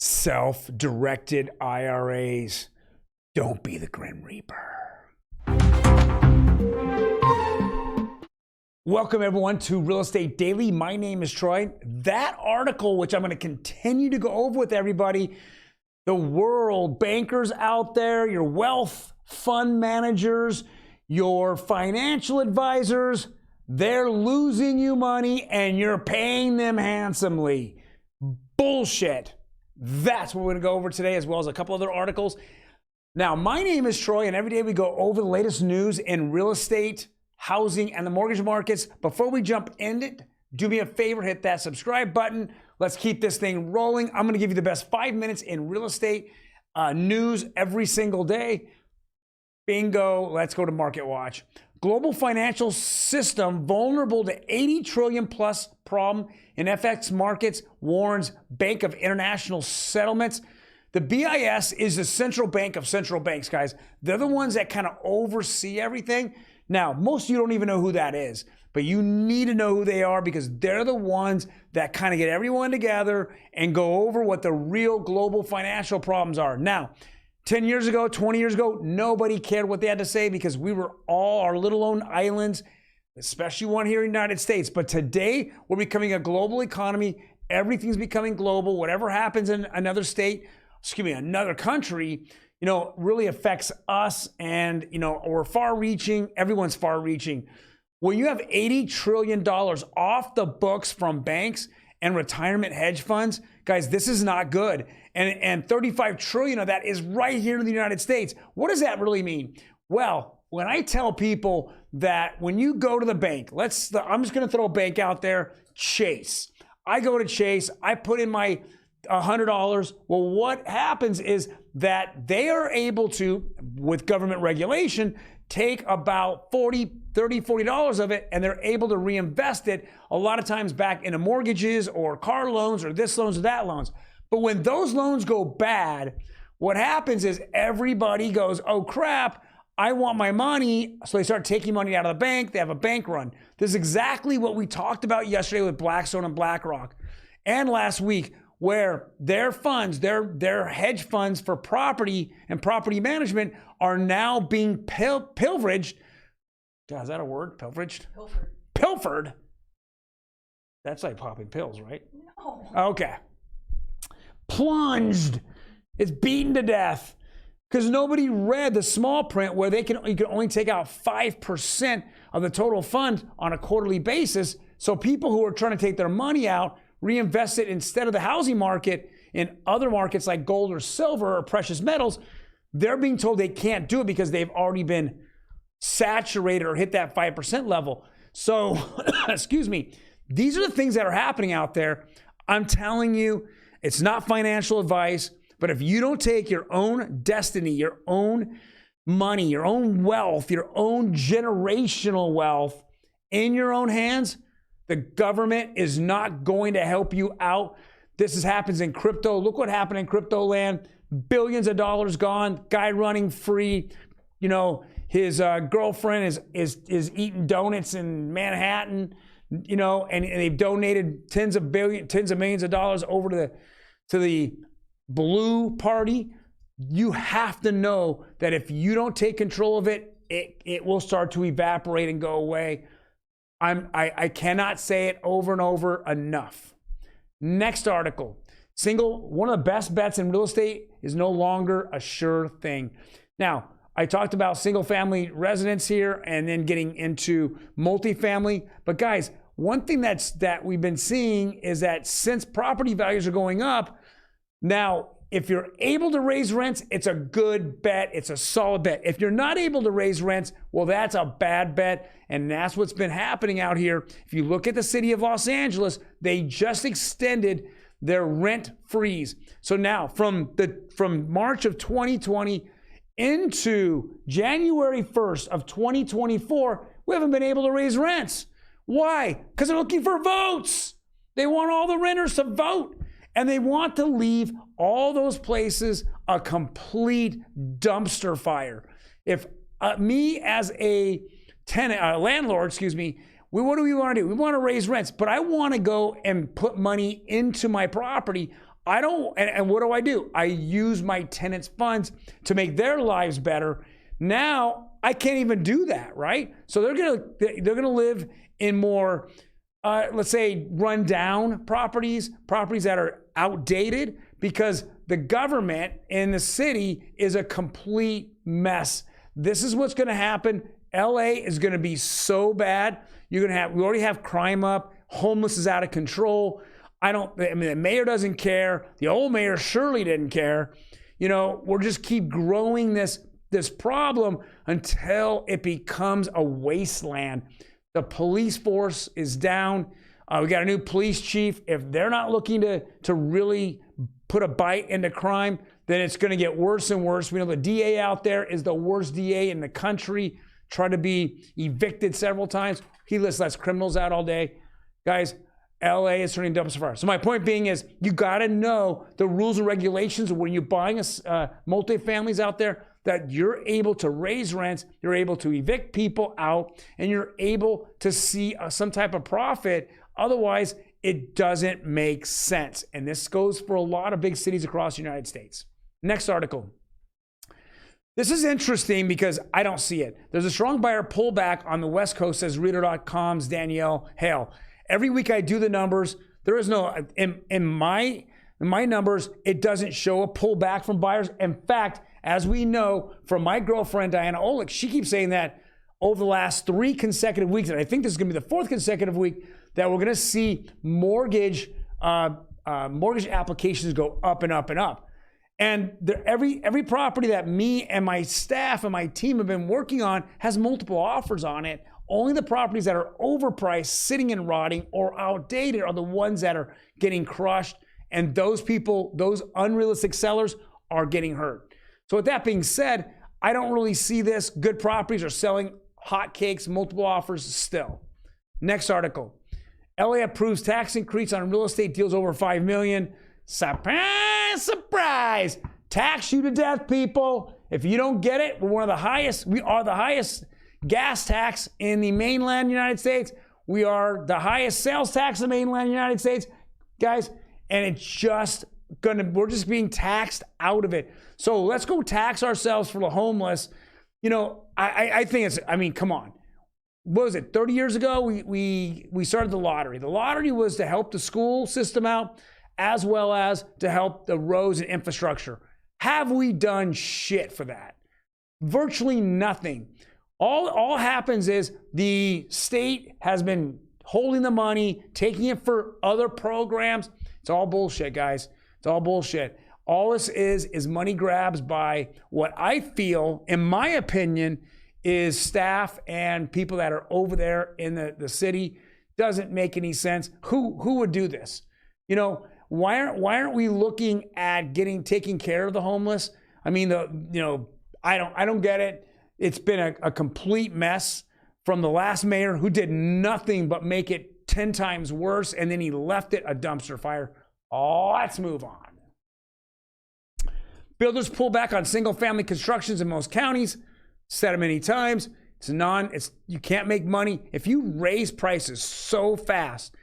Self-directed IRAs. Don't be the Grim Reaper. Welcome everyone to Real Estate Daily. My name is Troy. That article, which I'm going to continue to go over with everybody, the world, bankers out there, your wealth fund managers, your financial advisors, they're losing you money and you're paying them handsomely. Bullshit. That's what we're going to go over today, as well as a couple other articles. Now, my name is Troy, and every day we go over the latest news in real estate, housing, and the mortgage markets. Before we jump in it, do me a favor, hit that subscribe button. Let's keep this thing rolling. I'm going to give you the best 5 minutes in real estate news every single day. Bingo. Let's go to Market Watch. Global financial system vulnerable to 80 trillion plus problem in FX markets, warns Bank of International Settlements. The BIS is the central bank of central banks, guys. They're the ones that kind of oversee everything. Now, most of you don't even know who that is, but you need to know who they are because they're the ones that kind of get everyone together and go over what the real global financial problems are. Now, 10 years ago, 20 years ago, nobody cared what they had to say because we were all our little own islands, especially one here in the United States. But today, we're becoming a global economy. Everything's becoming global. Whatever happens in another state, another country, really affects us. And, we're far-reaching. Everyone's far-reaching. When you have $80 trillion off the books from banks and retirement hedge funds, guys, this is not good. And 35 trillion of that is right here in the United States. What does that really mean? Well, when I tell people that when you go to the bank, I'm just going to throw a bank out there, Chase. I go to Chase, I put in my $100. Well, what happens is that they are able to, with government regulation, take about $40 of it, and they're able to reinvest it a lot of times back into mortgages or car loans or this loans or that loans. But when those loans go bad, what happens is everybody goes, oh crap, I want my money. So they start taking money out of the bank. They have a bank run. This is exactly what we talked about yesterday with Blackstone and BlackRock and last week, where their funds, their hedge funds for property and property management are now being pilferaged. God, is that a word? Pilferaged? Pilfered? That's like popping pills, right? No. Okay. Plunged. It's beaten to death because nobody read the small print where you can only take out 5% of the total fund on a quarterly basis. So people who are trying to take their money out, reinvest it instead of the housing market in other markets like gold or silver or precious metals, they're being told they can't do it because they've already been saturated or hit that 5% level. So, excuse me, these are the things that are happening out there. I'm telling you, it's not financial advice, but if you don't take your own destiny, your own money, your own wealth, your own generational wealth in your own hands, the government is not going to help you out. This happens in crypto. Look what happened in crypto land. Billions of dollars gone, guy running free. His girlfriend is eating donuts in Manhattan, and they've donated tens of millions of dollars over to the blue party. You have to know that if you don't take control of it, it will start to evaporate and go away. I cannot say it over and over enough. Next article. One of the best bets in real estate is no longer a sure thing. Now, I talked about single family residence here and then getting into multifamily. But guys, one thing that we've been seeing is that since property values are going up, now, if you're able to raise rents, it's a good bet. It's a solid bet. If you're not able to raise rents, well, that's a bad bet. And that's what's been happening out here. If you look at the city of Los Angeles, they just extended their rent freeze. So now from March of 2020 into January 1st of 2024, we haven't been able to raise rents. Why? Because they're looking for votes. They want all the renters to vote. And they want to leave all those places a complete dumpster fire. If me as a landlord, what do we want to do? We want to raise rents, but I want to go and put money into my property. I don't, and what do? I use my tenants' funds to make their lives better. Now I can't even do that, right? So they're gonna live in more, let's say, run down properties that are outdated, because the government in the city is a complete mess. This is what's gonna happen. LA is gonna be so bad. We already have crime up, homeless is out of control. The mayor doesn't care. The old mayor surely didn't care. We'll just keep growing this problem until it becomes a wasteland. The police force is down. We got a new police chief. If they're not looking to really put a bite into crime, then it's going to get worse and worse. We know the DA out there is the worst DA in the country. Tried to be evicted several times. He lets criminals out all day. Guys, LA is turning dumpster fire. So my point being is, you got to know the rules and regulations when you're buying multifamilies out there, that you're able to raise rents, you're able to evict people out, and you're able to see some type of profit. Otherwise, it doesn't make sense. And this goes for a lot of big cities across the United States. Next article. This is interesting because I don't see it. There's a strong buyer pullback on the West Coast, says Reader.com's Danielle Hale. Every week I do the numbers. There is no, in my numbers, it doesn't show a pullback from buyers. In fact, as we know from my girlfriend, Diana Olick, she keeps saying that over the last 3 consecutive weeks, and I think this is gonna be the 4th consecutive week, that we're gonna see mortgage applications go up and up and up. And every property that me and my staff and my team have been working on has multiple offers on it. Only the properties that are overpriced, sitting and rotting, or outdated are the ones that are getting crushed. And those people, those unrealistic sellers, are getting hurt. So with that being said, I don't really see this. Good properties are selling hotcakes, multiple offers still. Next article. LA approves tax increase on real estate deals over $5 million. Surprise, surprise. Tax you to death, people. If you don't get it, we are the highest gas tax in the mainland United States. We are the highest sales tax in the mainland United States, guys. And it's just we're just being taxed out of it. So let's go tax ourselves for the homeless. I think come on. What was it? 30 years ago, we started the lottery. The lottery was to help the school system out, as well as to help the roads and infrastructure. Have we done shit for that? Virtually nothing. All happens is the state has been holding the money, taking it for other programs. It's all bullshit, guys. It's all bullshit. All this is money grabs by what I feel, in my opinion, is staff and people that are over there in the city. Doesn't make any sense. Who would do this? Why aren't we looking at taking care of the homeless? I don't get it. It's been a complete mess from the last mayor, who did nothing but make it 10 times worse, and then he left it a dumpster fire. Let's move on. Builders pull back on single-family constructions in most counties. Said it many times. You can't make money if you raise prices so fast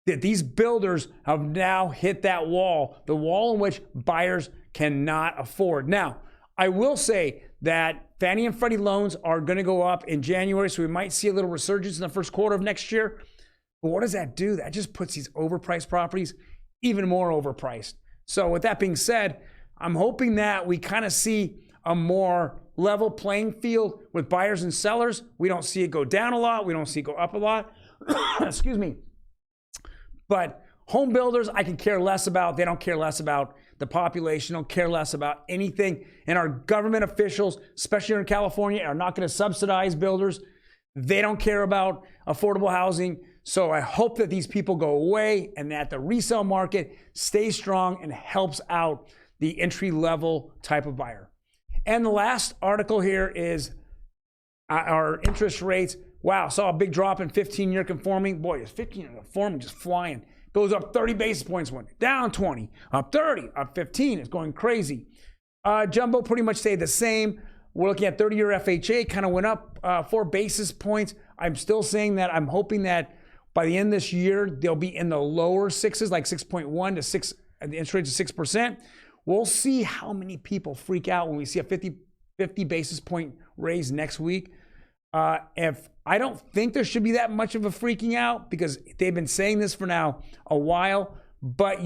that these builders have now hit that wall, the wall in which buyers cannot afford. Now, I will say that Fannie and Freddie loans are going to go up in January, so we might see a little resurgence in the first quarter of next year. But what does that do? That just puts these overpriced properties even more overpriced. So with that being said, I'm hoping that we kind of see a more level playing field with buyers and sellers. We don't see it go down a lot. We don't see it go up a lot. Excuse me. But home builders, I can care less about. They don't care less about the population, don't care less about anything. And our government officials, especially here in California, are not going to subsidize builders. They don't care about affordable housing. So I hope that these people go away and that the resale market stays strong and helps out the entry-level type of buyer. And the last article here is our interest rates. Wow, saw a big drop in 15-year conforming. Boy, is 15-year conforming just flying. Goes up 30 basis points, went down 20, up 30, up 15. It's going crazy. Jumbo pretty much stayed the same. We're looking at 30-year FHA, kind of went up 4 basis points. I'm still saying that I'm hoping that by the end of this year, they'll be in the lower sixes, like 6.1 to the interest rates of 6%. We'll see how many people freak out when we see a 50 basis point raise next week. If I don't think there should be that much of a freaking out, because they've been saying this for now a while, but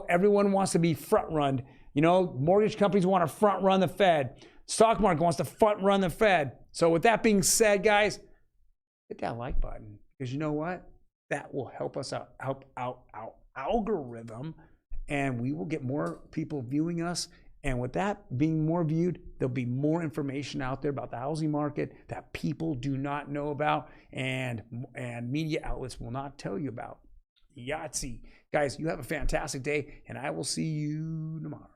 everyone wants to be front run. Mortgage companies want to front run the Fed. Stock market wants to front run the Fed. So with that being said, guys, hit that like button, because you know what? That will help us out, help out our algorithm, and we will get more people viewing us. And with that being more viewed, there'll be more information out there about the housing market that people do not know about, and media outlets will not tell you about. Yahtzee. Guys, you have a fantastic day, and I will see you tomorrow.